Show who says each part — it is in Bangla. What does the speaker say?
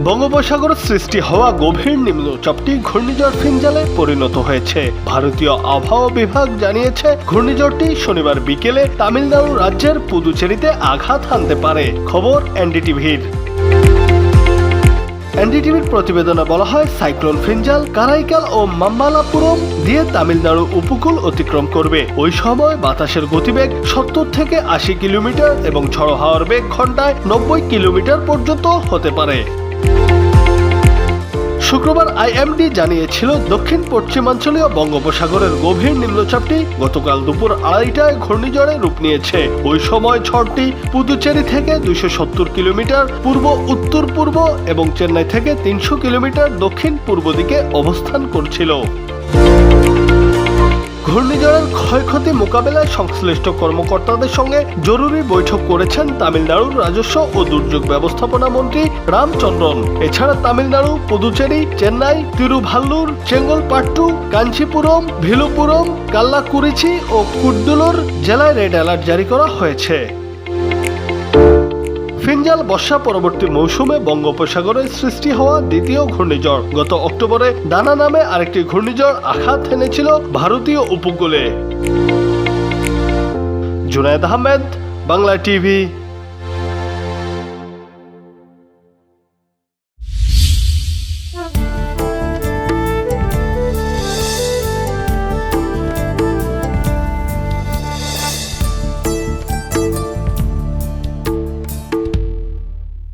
Speaker 1: বঙ্গোপসাগরে সৃষ্টি হওয়া গভীর নিম্নচাপটি ঘূর্ণিঝড় ফিনজালে পরিণত হয়েছে। ভারতীয় আবহাওয়া বিভাগ জানিয়েছে ঘূর্ণিঝড়টি শনিবার বিকেলে তামিলনাড়ু রাজ্যের পুদুচেরিতে আঘাত হানতে পারে। খবর এনডিটিভির। এনডিটিভির প্রতিবেদনে বলা হয়, সাইক্লোন ফিনজাল কারাইকাল ও মাম্বালাপুরম দিয়ে তামিলনাড়ু উপকূল অতিক্রম করবে। ওই সময় বাতাসের গতিবেগ 70 থেকে 80 কিলোমিটার এবং ঝড়ো হাওয়ার বেগ ঘন্টায় 90 কিলোমিটার পর্যন্ত হতে পারে। শুক্রবার আইএমডি জানিয়েছিল দক্ষিণ পশ্চিমাঞ্চলীয় বঙ্গোপসাগরের গভীর নিম্নচাপটি গতকাল দুপুর 2:30টায় ঘূর্ণিঝড়ে রূপ নিয়েছে। ওই সময় ঝড়টি পুদুচেরি থেকে 270 কিলোমিটার পূর্ব উত্তর পূর্ব এবং চেন্নাই থেকে 300 কিলোমিটার দক্ষিণ পূর্ব দিকে অবস্থান করছিল। ঘূর্ণিঝড়ের ক্ষয়ক্ষতি মোকাবেলায় সংশ্লিষ্ট কর্মকর্তাদের সঙ্গে জরুরি বৈঠক করেছেন তামিলনাড়ুর রাজস্ব ও দুর্যোগ ব্যবস্থাপনা মন্ত্রী রামচন্দ্রন। এছাড়া তামিলনাড়ু, পুদুচেরি, চেন্নাই, তিরুভাল্লুর, চেঙ্গলপাট্টু, কাঞ্চিপুরম, ভিলুপুরম, কাল্লাকুরিচি ও কুড্ডুলোর জেলায় রেড অ্যালার্ট জারি করা হয়েছে। ফিনজাল বর্ষা পরবর্তী মৌসুমে বঙ্গোপসাগরে সৃষ্টি হওয়া দ্বিতীয় ঘূর্ণিঝড়। গত অক্টোবরে দানা নামে আরেকটি ঘূর্ণিঝড় আঘাত হেনেছিল ভারতীয় উপকূলে। জুনায়েদ আহমেদ, বাংলা টিভি।